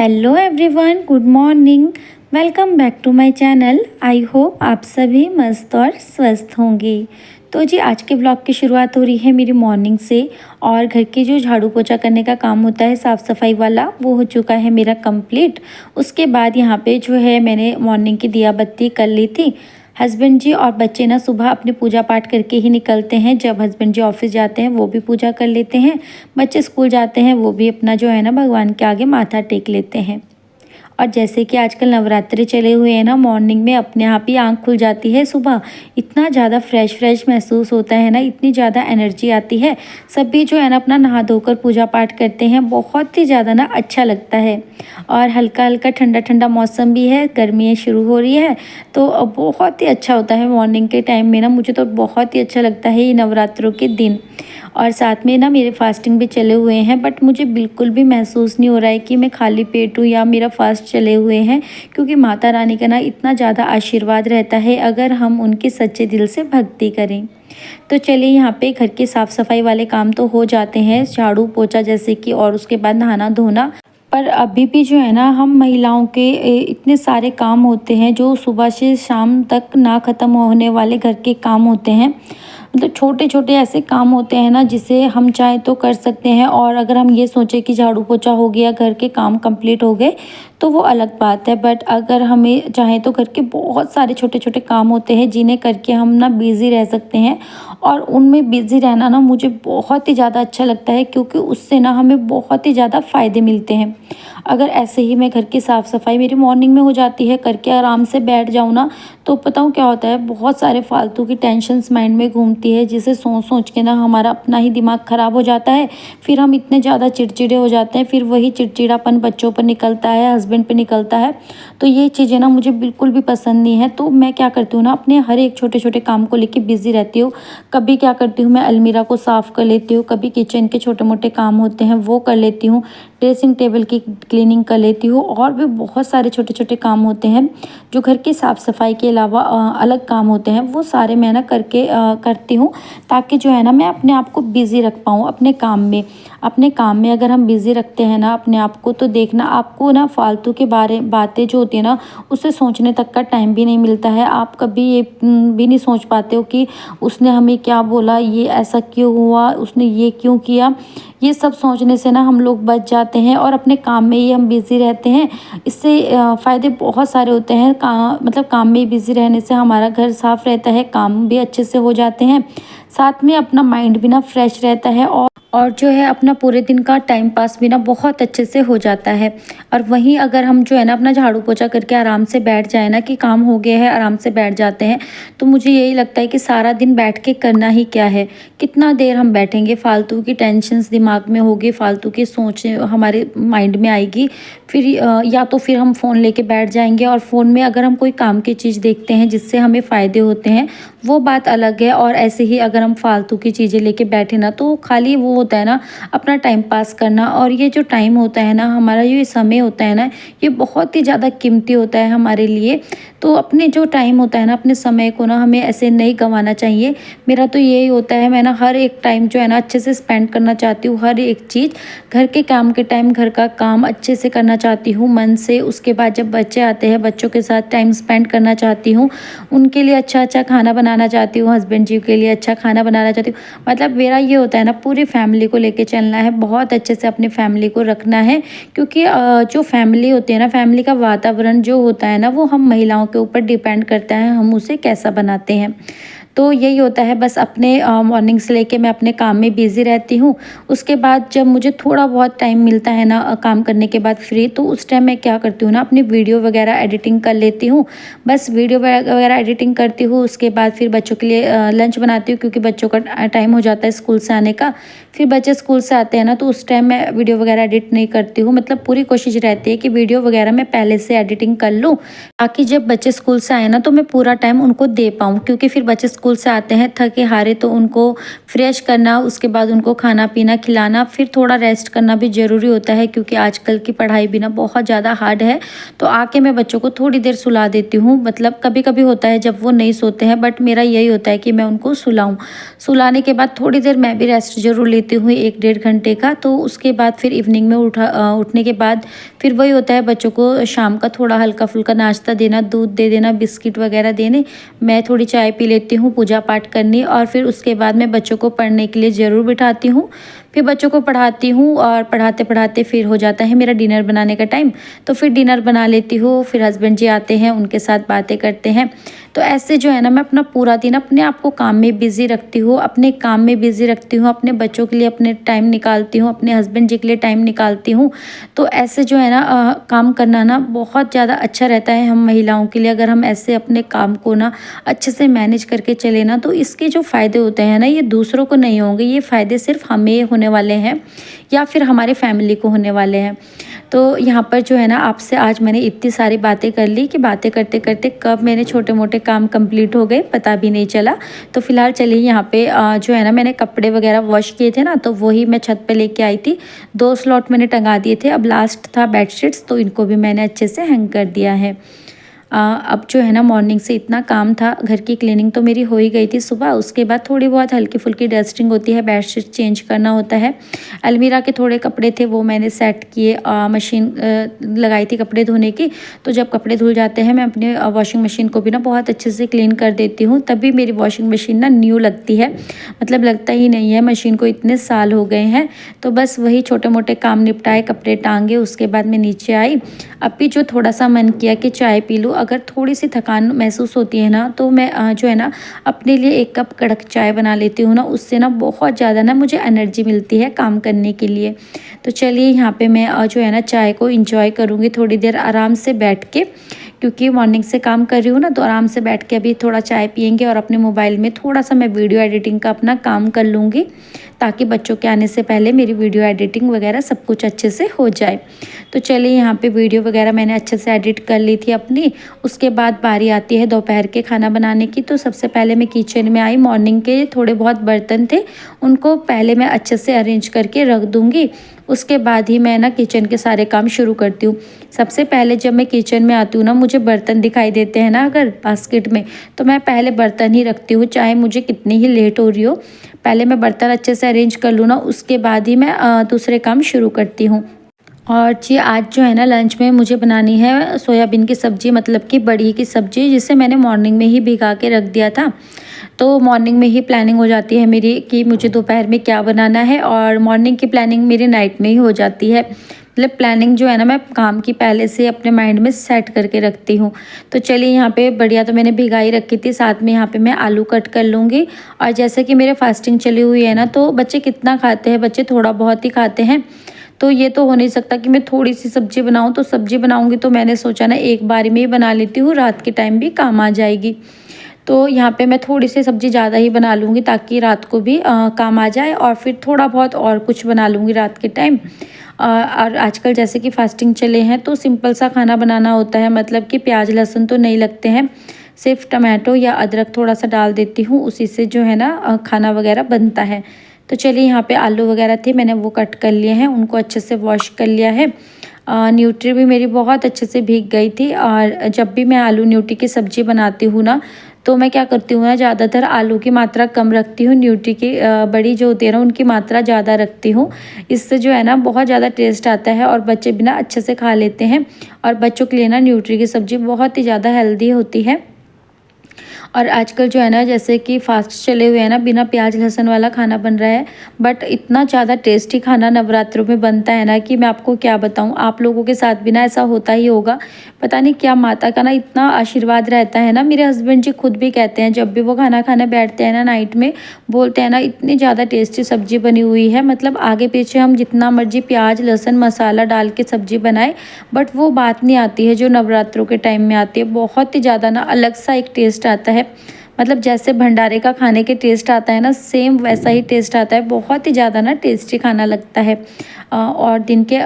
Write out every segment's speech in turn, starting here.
Hello everyone, good morning. Welcome back to my channel. I hope आप सभी मस्त और स्वस्थ होंगे। तो जी आज के ब्लॉग की शुरुआत हो रही है मेरी मॉर्निंग से। और घर के जो झाड़ू पोछा करने का काम होता है, साफ़ सफाई वाला, वो हो चुका है मेरा कंप्लीट। उसके बाद यहाँ पे जो है मैंने मॉर्निंग की दिया बत्ती कर ली थी। हस्बैंड जी और बच्चे ना सुबह अपने पूजा पाठ करके ही निकलते हैं। जब हस्बैंड जी ऑफिस जाते हैं वो भी पूजा कर लेते हैं, बच्चे स्कूल जाते हैं वो भी अपना जो है ना भगवान के आगे माथा टेक लेते हैं। और जैसे कि आजकल नवरात्रि चले हुए हैं ना, मॉर्निंग में अपने आप ही आँख खुल जाती है सुबह। इतना ज़्यादा फ्रेश महसूस होता है ना, इतनी ज़्यादा एनर्जी आती है। सभी जो है ना अपना नहा धोकर पूजा पाठ करते हैं, बहुत ही ज़्यादा ना अच्छा लगता है। और हल्का हल्का ठंडा ठंडा मौसम भी है, गर्मियाँ शुरू हो रही है तो बहुत ही अच्छा होता है मॉर्निंग के टाइम में ना। मुझे तो बहुत ही अच्छा लगता है ये नवरात्रों के दिन। और साथ में ना मेरे फास्टिंग भी चले हुए हैं, बट मुझे बिल्कुल भी महसूस नहीं हो रहा है कि मैं खाली पेट हूँ या मेरा फास्ट चले हुए हैं, क्योंकि माता रानी का ना इतना ज़्यादा आशीर्वाद रहता है अगर हम उनके सच्चे दिल से भक्ति करें। तो चलिए यहाँ पे घर की साफ़ सफाई वाले काम तो हो जाते हैं, झाड़ू पोछा जैसे कि, और उसके बाद नहाना धोना। पर अभी भी जो है ना हम महिलाओं के इतने सारे काम होते हैं जो सुबह से शाम तक ना ख़त्म होने वाले घर के काम होते हैं। मतलब छोटे छोटे ऐसे काम होते हैं ना जिसे हम चाहे तो कर सकते हैं। और अगर हम ये सोचें कि झाड़ू पोछा हो गया, घर के काम कंप्लीट हो गए, तो वो अलग बात है। बट अगर हमें चाहे तो घर के बहुत सारे छोटे छोटे काम होते हैं जिन्हें करके हम ना बिज़ी रह सकते हैं। और उनमें बिज़ी रहना ना मुझे बहुत ही ज़्यादा अच्छा लगता है, क्योंकि उससे ना हमें बहुत ही ज़्यादा फ़ायदे मिलते हैं। अगर ऐसे ही मैं घर की साफ़ सफाई मेरी मॉर्निंग में हो जाती है, करके आराम से बैठ जाऊँ ना, तो बताऊँ क्या होता है, बहुत सारे फालतू की टेंशन्स माइंड में घूमती है, जिसे सोच सोच के ना हमारा अपना ही दिमाग ख़राब हो जाता है। फिर हम इतने ज़्यादा चिड़चिड़े हो जाते हैं, फिर वही चिड़चिड़ापन बच्चों पर निकलता है, हस्बैंड पे निकलता है। तो ये चीज़ें ना मुझे बिल्कुल भी पसंद नहीं है। तो मैं क्या करती हूँ ना, अपने हर एक छोटे छोटे काम को लेके बिज़ी रहती हूँ। कभी क्या करती हूँ, मैं अलमीरा को साफ़ कर लेती हूँ, कभी किचन के छोटे मोटे काम होते हैं वो कर लेती हूँ, ड्रेसिंग टेबल की क्लीनिंग कर लेती हूँ। और भी बहुत सारे छोटे छोटे काम होते हैं जो घर की साफ़ सफाई के अलावा अलग काम होते हैं, वो सारे मैं ना करती हूँ, ताकि जो है ना मैं अपने आप को बिज़ी रख पाऊँ अपने काम में। अपने काम में अगर हम बिज़ी रखते हैं ना अपने आप को, तो देखना आपको ना फालतू के बातें जो होती है ना, उसे सोचने तक का टाइम भी नहीं मिलता है। आप कभी ये भी नहीं सोच पाते हो कि उसने हमें क्या बोला, ये ऐसा क्यों हुआ, उसने ये क्यों किया। ये सब सोचने से ना हम लोग बच जाते हैं और अपने काम में ही हम बिज़ी रहते हैं। इससे फ़ायदे बहुत सारे होते हैं। मतलब काम में बिज़ी रहने से हमारा घर साफ़ रहता है, काम भी अच्छे से हो जाते हैं, साथ में अपना माइंड भी ना फ्रेश रहता है। और जो है अपना पूरे दिन का टाइम पास भी ना बहुत अच्छे से हो जाता है। और वहीं अगर हम जो है ना अपना झाड़ू पोछा करके आराम से बैठ जाए ना, कि काम हो गया है आराम से बैठ जाते हैं, तो मुझे यही लगता है कि सारा दिन बैठ के करना ही क्या है, कितना देर हम बैठेंगे। फालतू की टेंशन्स दिमाग में होगी, फालतू की सोचें हमारे माइंड में आएगी। फिर या तो फिर हम फ़ोन लेके बैठ जाएंगे, और फ़ोन में अगर हम कोई काम की चीज़ देखते हैं जिससे हमें फ़ायदे होते हैं, वो बात अलग है। और ऐसे ही अगर हम फालतू की चीज़ें लेके बैठे ना, तो खाली वो होता है ना अपना टाइम पास करना। और ये जो टाइम होता है ना, हमारा ये समय होता है ना, ये बहुत ही ज़्यादा कीमती होता है हमारे लिए। तो अपने जो टाइम होता है ना, अपने समय को ना हमें ऐसे नहीं गंवाना चाहिए। मेरा तो यही होता है, मैं ना हर एक टाइम जो है ना अच्छे से स्पेंड करना चाहती हूँ। हर एक चीज़, घर के काम के टाइम घर का काम अच्छे से करना चाहती हूँ मन से। उसके बाद जब बच्चे आते हैं, बच्चों के साथ टाइम स्पेंड करना चाहती हूँ, उनके लिए अच्छा अच्छा खाना बनाना चाहती हूँ, हस्बैंड जी के लिए अच्छा खाना बनाना चाहती हूँ। मतलब मेरा ये होता है ना, पूरी फैमिली को लेके चलना है, बहुत अच्छे से अपनी फैमिली को रखना है। क्योंकि जो फैमिली होती है ना, फैमिली का वातावरण जो होता है ना, वो हम महिलाओं के ऊपर डिपेंड करता है, हम उसे कैसा बनाते हैं। तो यही होता है बस। अपने मॉर्निंग से लेके मैं अपने काम में बिज़ी रहती हूँ। उसके बाद जब मुझे थोड़ा बहुत टाइम मिलता है ना काम करने के बाद फ्री, तो उस टाइम मैं क्या करती हूँ ना, अपनी वीडियो वगैरह एडिटिंग कर लेती हूँ। बस वीडियो वगैरह एडिटिंग करती हूँ, उसके बाद फिर बच्चों के लिए लंच बनाती हूँ, क्योंकि बच्चों का टाइम हो जाता है स्कूल से आने का। फिर बच्चे स्कूल से आते हैं ना, तो उस टाइम मैं वीडियो वगैरह एडिट नहीं करती हूँ। मतलब पूरी कोशिश रहती है कि वीडियो वगैरह मैं पहले से एडिटिंग कर लूँ, ताकि जब बच्चे स्कूल से आए ना, तो मैं पूरा टाइम उनको दे पाऊँ। क्योंकि फिर बच्चे स्कूल से आते हैं थके हारे, तो उनको फ्रेश करना, उसके बाद उनको खाना पीना खिलाना, फिर थोड़ा रेस्ट करना भी ज़रूरी होता है क्योंकि आजकल की पढ़ाई भी ना बहुत ज़्यादा हार्ड है। तो आके मैं बच्चों को थोड़ी देर सुला देती हूँ। मतलब कभी कभी होता है जब वो नहीं सोते हैं, बट मेरा यही होता है कि मैं उनको सुलाऊँ। सुलाने के बाद थोड़ी देर मैं भी रेस्ट ज़रूर लेती हूँ, 1 डेढ़ घंटे का। तो उसके बाद फिर इवनिंग में उठने के बाद फिर वही होता है, बच्चों को शाम का थोड़ा हल्का फुल्का नाश्ता देना, दूध दे देना, बिस्किट वगैरह देने, मैं थोड़ी चाय पी लेती हूँ, पूजा पाठ करनी, और फिर उसके बाद मैं बच्चों को पढ़ने के लिए ज़रूर बिठाती हूँ। फिर बच्चों को पढ़ाती हूँ और पढ़ाते पढ़ाते फिर हो जाता है मेरा डिनर बनाने का टाइम। तो फिर डिनर बना लेती हूँ, फिर हस्बैंड जी आते हैं, उनके साथ बातें करते हैं। तो ऐसे जो है ना, मैं अपना पूरा दिन अपने आप को काम में बिज़ी रखती हूँ, अपने काम में बिज़ी रखती हूँ, अपने बच्चों के लिए अपने टाइम निकालती हूँ, अपने हस्बैंड जी के लिए टाइम निकालती हूँ। तो ऐसे जो है ना काम करना ना बहुत ज़्यादा अच्छा रहता है हम महिलाओं के लिए। अगर हम ऐसे अपने काम को ना अच्छे से मैनेज करके चले ना, तो इसके जो फ़ायदे होते हैं ना, ये दूसरों को नहीं होंगे, ये फ़ायदे सिर्फ हमें होने वाले हैं या फिर हमारे फैमिली को होने वाले हैं। तो यहाँ पर जो है ना, आपसे आज मैंने इतनी सारी बातें कर ली कि बातें करते करते कब मेरे छोटे मोटे काम कंप्लीट हो गए पता भी नहीं चला। तो फिलहाल चलिए यहाँ पे जो है ना, मैंने कपड़े वगैरह वॉश किए थे ना, तो वही मैं छत पे लेके आई थी। 2 स्लॉट मैंने टंगा दिए थे, अब लास्ट था बेडशीट्स, तो इनको भी मैंने अच्छे से हैंग कर दिया है। अब जो है ना, मॉर्निंग से इतना काम था, घर की क्लीनिंग तो मेरी हो ही गई थी सुबह। उसके बाद थोड़ी बहुत हल्की फुल्की डस्टिंग होती है, बेडशीट चेंज करना होता है। अलमीरा के थोड़े कपड़े थे वो मैंने सेट किए, मशीन लगाई थी कपड़े धोने की। तो जब कपड़े धुल जाते हैं, मैं अपने वॉशिंग मशीन को भी ना बहुत अच्छे से क्लीन कर देती हूँ, तभी मेरी वॉशिंग मशीन ना न्यू लगती है। मतलब लगता ही नहीं है मशीन को इतने साल हो गए हैं। तो बस वही छोटे मोटे काम निपटाए, कपड़े टांगे, उसके बाद मैं नीचे आई। अब भी जो थोड़ा सा मन किया कि चाय पी लूँ, अगर थोड़ी सी थकान महसूस होती है ना, तो मैं जो है ना, अपने लिए 1 कप कड़क चाय बना लेती हूँ ना। उससे ना बहुत ज़्यादा ना मुझे एनर्जी मिलती है काम करने के लिए। तो चलिए यहाँ पे मैं जो है ना, चाय को इंजॉय करूँगी थोड़ी देर आराम से बैठ के, क्योंकि मॉर्निंग से काम कर रही हूँ ना, तो आराम से बैठ के अभी थोड़ा चाय पियेंगे और अपने मोबाइल में थोड़ा सा मैं वीडियो एडिटिंग का अपना काम कर लूँगी, ताकि बच्चों के आने से पहले मेरी वीडियो एडिटिंग वगैरह सब कुछ अच्छे से हो जाए। तो चलिए यहाँ पे वीडियो वगैरह मैंने अच्छे से एडिट कर ली थी अपनी। उसके बाद बारी आती है दोपहर के खाना बनाने की। तो सबसे पहले मैं किचन में आई, मॉर्निंग के थोड़े बहुत बर्तन थे, उनको पहले मैं अच्छे से अरेंज करके रख दूँगी। उसके बाद ही मैं ना किचन के सारे काम शुरू करती हूँ। सबसे पहले जब मैं किचन में आती हूँ ना, मुझे बर्तन दिखाई देते हैं ना अगर बास्केट में, तो मैं पहले बर्तन ही रखती हूँ, चाहे मुझे कितनी ही लेट हो रही हो। पहले मैं बर्तन अच्छे से अरेंज कर लूँ ना, उसके बाद ही मैं दूसरे काम शुरू करती हूँ। और जी आज जो है ना, लंच में मुझे बनानी है सोयाबीन की सब्ज़ी, मतलब कि बड़ी की सब्ज़ी, जिसे मैंने मॉर्निंग में ही भिगा के रख दिया था। तो मॉर्निंग में ही प्लानिंग हो जाती है मेरी कि मुझे दोपहर में क्या बनाना है, और मॉर्निंग की प्लानिंग मेरी नाइट में ही हो जाती है। मतलब प्लानिंग जो है ना, मैं काम की पहले से अपने माइंड में सेट करके रखती हूँ। तो चलिए यहाँ पे बढ़िया, तो मैंने भिगाई रखी थी, साथ में यहाँ पे मैं आलू कट कर लूँगी। और जैसे कि मेरे फास्टिंग चली हुई है ना, तो बच्चे कितना खाते हैं, बच्चे थोड़ा बहुत ही खाते हैं। तो ये तो हो नहीं सकता कि मैं थोड़ी सी सब्ज़ी बनाऊँ। तो सब्ज़ी बनाऊँगी तो मैंने सोचा ना, एक बारी में ही बना लेती हूँ, रात के टाइम भी काम आ जाएगी। तो यहाँ पे मैं थोड़ी सी सब्ज़ी ज़्यादा ही बना लूँगी, ताकि रात को भी काम आ जाए, और फिर थोड़ा बहुत और कुछ बना लूँगी रात के टाइम। और आजकल जैसे कि फास्टिंग चले हैं, तो सिंपल सा खाना बनाना होता है, मतलब कि प्याज लहसुन तो नहीं लगते हैं, सिर्फ टमाटो या अदरक थोड़ा सा डाल देती हूँ, उसी से जो है ना खाना वगैरह बनता है। तो चलिए यहाँ पे आलू वगैरह थे, मैंने वो कट कर लिए हैं, उनको अच्छे से वॉश कर लिया है। न्यूट्री भी मेरी बहुत अच्छे से भीग गई थी। और जब भी मैं आलू न्यूट्री की सब्ज़ी बनाती हूँ ना, तो मैं क्या करती हूँ ना, ज़्यादातर आलू की मात्रा कम रखती हूँ, न्यूट्री की बड़ी जो होती है ना, उनकी मात्रा ज़्यादा रखती हूँ। इससे जो है ना, बहुत ज़्यादा टेस्ट आता है और बच्चे भी ना अच्छे से खा लेते हैं। और बच्चों के लिए ना न्यूट्री की सब्ज़ी बहुत ही ज़्यादा हेल्दी होती है। और आजकल जो है ना, जैसे कि फास्ट चले हुए हैं ना, बिना प्याज लहसुन वाला खाना बन रहा है, बट इतना ज़्यादा टेस्टी खाना नवरात्रों में बनता है ना, कि मैं आपको क्या बताऊं। आप लोगों के साथ भी ना ऐसा होता ही होगा, पता नहीं क्या माता का ना इतना आशीर्वाद रहता है ना। मेरे हस्बैंड जी खुद भी कहते हैं, जब भी वो खाना खाने बैठते हैं ना नाइट में, बोलते हैं ना, इतनी ज़्यादा टेस्टी सब्ज़ी बनी हुई है, मतलब आगे पीछे हम जितना मर्जी प्याज लहसुन मसाला डाल के सब्ज़ी बनाए, बट वो बात नहीं आती है जो नवरात्रों के टाइम में आती है। बहुत ही ज़्यादा ना अलग सा एक टेस्ट आता है। मतलब जैसे भंडारे का खाने के टेस्ट आता है ना, सेम वैसा ही टेस्ट आता है। बहुत ही ज़्यादा ना टेस्टी खाना लगता है। और दिन के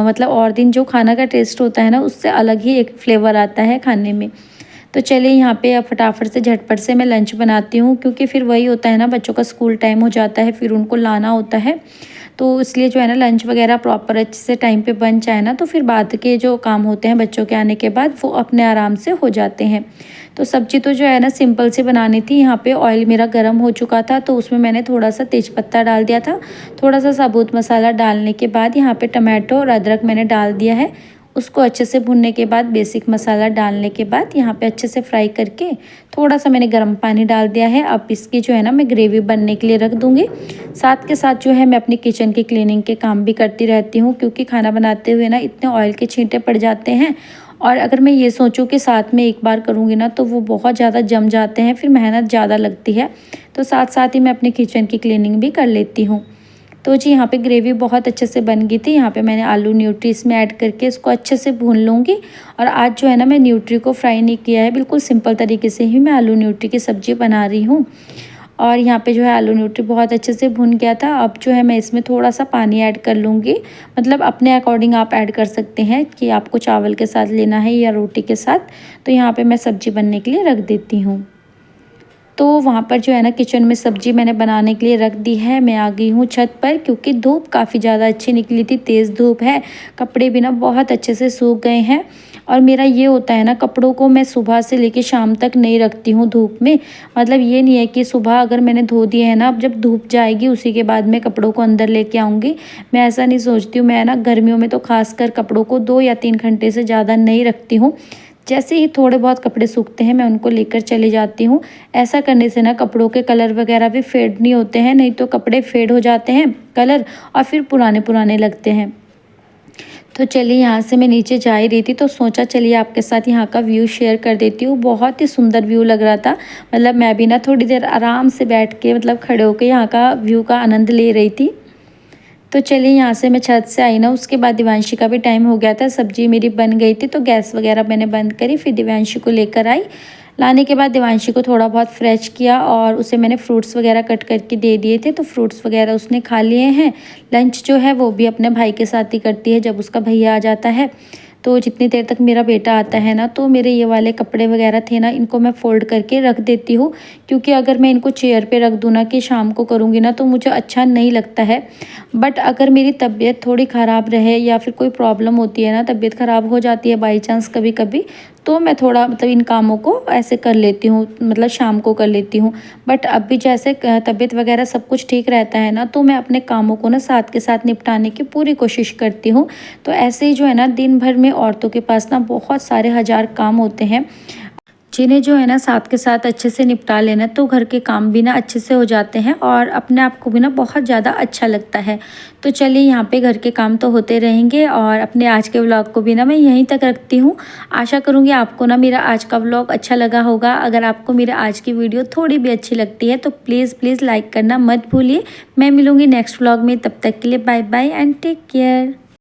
मतलब और दिन जो खाना का टेस्ट होता है ना, उससे अलग ही एक फ्लेवर आता है खाने में। तो चलिए यहाँ पे अब फटाफट से झटपट से मैं लंच बनाती हूँ, क्योंकि फिर वही होता है ना, बच्चों का स्कूल टाइम हो जाता है, फिर उनको लाना होता है। तो इसलिए जो है ना लंच वगैरह प्रॉपर अच्छे से टाइम पे बन जाए ना, तो फिर बाद के जो काम होते हैं बच्चों के आने के बाद वो अपने आराम से हो जाते हैं। तो सब्ज़ी तो जो है ना सिंपल से बनानी थी। यहाँ पे ऑयल मेरा गर्म हो चुका था, तो उसमें मैंने थोड़ा सा तेज़पत्ता डाल दिया था। थोड़ा सा साबुत मसाला डालने के बाद यहाँ पे टमाटो और अदरक मैंने डाल दिया है। उसको अच्छे से भुनने के बाद बेसिक मसाला डालने के बाद यहाँ पे अच्छे से फ्राई करके थोड़ा सा मैंने गर्म पानी डाल दिया है। अब इसकी जो है ना मैं ग्रेवी बनने के लिए रख दूँगी। साथ के साथ जो है मैं अपनी किचन की क्लीनिंग के काम भी करती रहती हूँ, क्योंकि खाना बनाते हुए ना इतने ऑयल के छींटे पड़ जाते हैं, और अगर मैं ये सोचूं कि साथ में एक बार करूँगी ना तो वो बहुत ज़्यादा जम जाते हैं, फिर मेहनत ज़्यादा लगती है। तो साथ साथ ही मैं अपनी किचन की क्लीनिंग भी कर लेती हूँ। तो जी यहाँ पे ग्रेवी बहुत अच्छे से बन गई थी। यहाँ पे मैंने आलू न्यूट्री इसमें ऐड करके इसको अच्छे से भून लूँगी। और आज जो है ना मैं न्यूट्री को फ्राई नहीं किया है, बिल्कुल सिंपल तरीके से ही मैं आलू न्यूट्री की सब्ज़ी बना रही हूँ। और यहाँ पे जो है आलू न्यूट्री बहुत अच्छे से भुन गया था। अब जो है मैं इसमें थोड़ा सा पानी ऐड कर लूँगी, मतलब अपने अकॉर्डिंग आप ऐड कर सकते हैं कि आपको चावल के साथ लेना है या रोटी के साथ। तो यहाँ पे मैं सब्ज़ी बनने के लिए रख देती हूँ। तो वहाँ पर जो है ना किचन में सब्ज़ी मैंने बनाने के लिए रख दी है। मैं आ गई हूँ छत पर, क्योंकि धूप काफ़ी ज़्यादा अच्छी निकली थी, तेज़ धूप है। कपड़े भी ना बहुत अच्छे से सूख गए हैं। और मेरा ये होता है ना, कपड़ों को मैं सुबह से लेके शाम तक नहीं रखती हूँ धूप में। मतलब ये नहीं है कि सुबह अगर मैंने धो दिए हैं ना, अब जब धूप जाएगी उसी के बाद मैं कपड़ों को अंदर लेके आऊँगी। मैं ऐसा नहीं सोचती हूँ। मैं ना गर्मियों में तो खासकर कपड़ों को 2 या 3 घंटे से ज़्यादा नहीं रखती हूँ। जैसे ही थोड़े बहुत कपड़े सूखते हैं मैं उनको लेकर चली जाती हूँ। ऐसा करने से ना कपड़ों के कलर वगैरह भी फेड नहीं होते हैं, नहीं तो कपड़े फेड हो जाते हैं कलर, और फिर पुराने पुराने लगते हैं। तो चलिए यहाँ से मैं नीचे जा ही रही थी, तो सोचा चलिए आपके साथ यहाँ का व्यू शेयर कर देती हूँ। बहुत ही सुंदर व्यू लग रहा था। मतलब मैं भी ना थोड़ी देर आराम से बैठ के, मतलब खड़े होकर यहाँ का व्यू का आनंद ले रही थी। तो चलिए यहाँ से मैं छत से आई ना, उसके बाद दिवांशी का भी टाइम हो गया था। सब्जी मेरी बन गई थी, तो गैस वगैरह मैंने बंद करी, फिर दिवांशी को लेकर आई। लाने के बाद दिवांशी को थोड़ा बहुत फ्रेश किया, और उसे मैंने फ्रूट्स वगैरह कट करके दे दिए थे, तो फ्रूट्स वगैरह उसने खा लिए हैं। लंच जो है वो भी अपने भाई के साथ ही करती है जब उसका भैया आ जाता है। तो जितनी देर तक मेरा बेटा आता है ना, तो मेरे ये वाले कपड़े वगैरह थे ना, इनको मैं फ़ोल्ड करके रख देती हूँ। क्योंकि अगर मैं इनको चेयर पे रख दूँ ना कि शाम को करूँगी ना, तो मुझे अच्छा नहीं लगता है। बट अगर मेरी तबीयत थोड़ी ख़राब रहे या फिर कोई प्रॉब्लम होती है ना, तबीयत ख़राब हो जाती है बाई चांस कभी कभी, तो मैं थोड़ा मतलब इन कामों को ऐसे कर लेती हूँ, मतलब शाम को कर लेती हूँ। बट अब भी जैसे तबीयत वगैरह सब कुछ ठीक रहता है ना, तो मैं अपने कामों को ना साथ के साथ निपटाने की पूरी कोशिश करती हूँ। तो ऐसे ही जो है ना दिन भर में औरतों के पास ना बहुत सारे हज़ार काम होते हैं, जिन्हें जो है ना साथ के साथ अच्छे से निपटा लेना, तो घर के काम भी ना अच्छे से हो जाते हैं और अपने आप को भी ना बहुत ज़्यादा अच्छा लगता है। तो चलिए यहाँ पे घर के काम तो होते रहेंगे, और अपने आज के व्लॉग को भी ना मैं यहीं तक रखती हूँ। आशा करूँगी आपको ना मेरा आज का व्लॉग अच्छा लगा होगा। अगर आपको मेरा आज की वीडियो थोड़ी भी अच्छी लगती है तो प्लीज़ लाइक करना मत भूलिए। मैं मिलूँगी नेक्स्ट व्लॉग में, तब तक के लिए bye bye and take care.